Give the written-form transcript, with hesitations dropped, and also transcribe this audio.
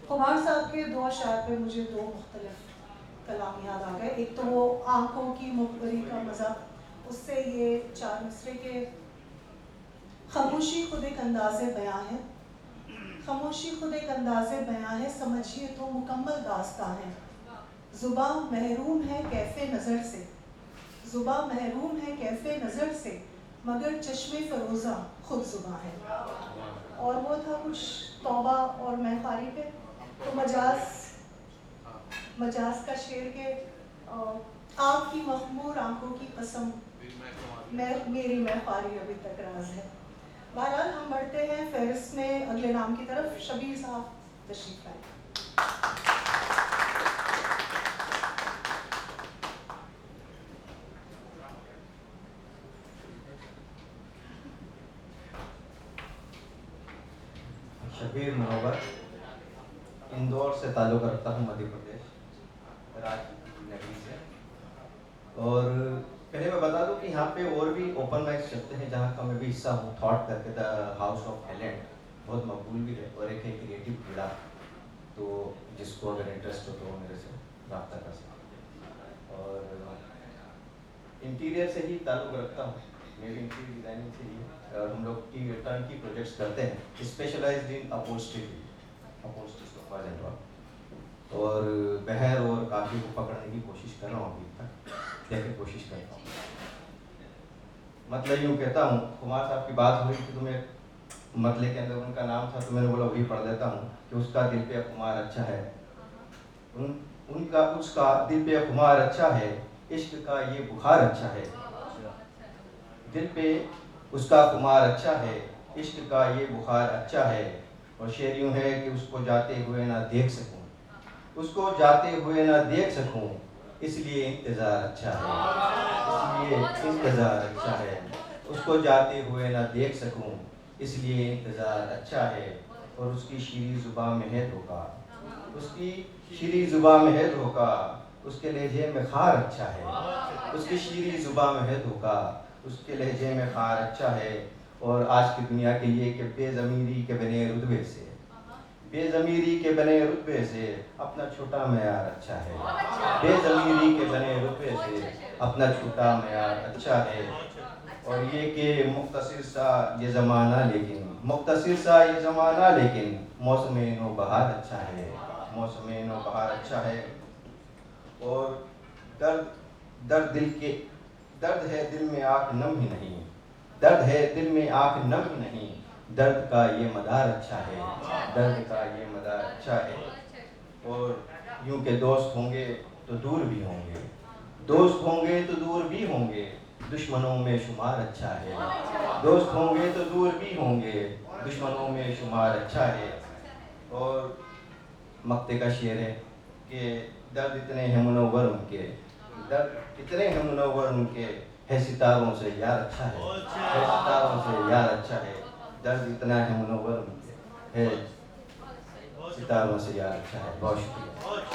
خمار صاحب کے دو اشعار پہ مجھے دو مختلف کلام یاد آ گئے. ایک تو وہ آنکھوں کی مخبری کا مزہ، اس سے یہ چار مصرے کے خاموشی خود ایک انداز بیاں ہے، خاموشی خود ایک انداز بیاں ہے، سمجھیے تو مکمل داستان ہے. زباں محروم ہے کیف نظر سے، زباں محروم ہے کیف نظر سے، مگر چشم فروزاں خود زباں ہے. اور وہ تھا کچھ توبہ اور میں خواری پہ، تو مجاز کا شعر کے آپ کی مخمور آنکھوں کی قسم میری میں خواری ابھی تک راز ہے. بہرحال ہم بڑھتے ہیں فہرست میں اگلے نام کی طرف. شبیر صاحب تشریف لائیں. شبیر منور، اندور سے تعلق رکھتا ہوں، مدھیہ پردیش راج نگری سے. اور پہلے میں بتا دوں کہ یہاں پہ اور بھی اوپن مائکس چلتے ہیں جہاں کا میں بھی حصہ ہوں. تھاٹ کر کے دا ہاؤس آف ٹیلنٹ بہت مقبول بھی ہے، اور ایک ہے کریٹو کیڑا، تو جس کو اگر انٹرسٹ ہو تو وہ میرے سے رابطہ کر سکتے ہیں. اور انٹیریئر سے ہی تعلق رکھتا ہوں، میری انٹیریئر ڈیزائننگ سے ہی ہے، اور ہم لوگ ٹرن کی پروجیکٹس کرتے ہیں، اسپیشلائزڈ ان اپولسٹری صوفہ جنرا. اور بہر اور کافی کو پکڑنے کی کوشش کر رہا ہوں، ابھی تک دیکھ کے کوشش کرتا ہوں. مطلب یوں کہتا ہوں، خمار صاحب کی بات ہوئی کہ تمہیں مطلب کے اندر ان کا نام تھا، تو میں نے بولا وہی پڑھ دیتا ہوں کہ اس کا دل پہ خمار اچھا ہے، اس کا دل پہ خمار اچھا ہے، عشق کا یہ بخار اچھا ہے. دل پہ اس کا خمار اچھا ہے، عشق کا یہ بخار اچھا ہے. اور شعر یوں ہے کہ اس کو جاتے ہوئے نہ دیکھ سکوں، اس کو جاتے ہوئے نہ دیکھ سکوں، اس لیے انتظار اچھا ہے، اس لیے انتظار اچھا ہے. اس کو جاتے ہوئے نہ دیکھ سکوں، اس لیے انتظار اچھا ہے. اور اس کی شیریں زباں میں ہے دھوکا، اس کی شیریں زباں میں ہے دھوکا، اس کے لہجے میں خار اچھا ہے. اس کی شیریں زباں میں ہے دھوکا، اس کے لہجے میں خار اچھا ہے. اور آج کی دنیا کے لیے کہ بے ضمیری کے بنے رتبے سے، بے ضمیری کے بنے رتبے سے اپنا چھوٹا معیار اچھا ہے. بے ضمیری کے بنے رتبے سے اپنا چھوٹا معیار اچھا ہے. اور یہ کہ مختصر سا یہ زمانہ لیکن، مختصر سا یہ زمانہ لیکن، موسم نو بہار اچھا ہے، موسم نو بہار اچھا ہے. اور درد دل کے درد ہے دل میں آنکھ نم ہی نہیں، درد ہے دل میں آنکھ نم ہی نہیں، درد کا یہ مدار اچھا ہے، درد کا یہ مدار اچھا ہے. اور یوں کہ دوست ہوں گے تو دور بھی ہوں گے، دوست ہوں گے تو دور بھی ہوں گے، دشمنوں میں شمار اچھا ہے. دوست ہوں گے تو دور بھی ہوں گے، دشمنوں میں شمار اچھا ہے. اور مقطع کا شعر ہے کہ درد اتنے ہیں منور ان کے، درد اتنے ہیں منور ان کے، ہے ستاروں سے یار اچھا ہے، ہے ستاروں سے یار اچھا ہے. درد اتنا ہے منور ان کے، ہے ستاروں سے یار اچھا ہے. بہت شکریہ.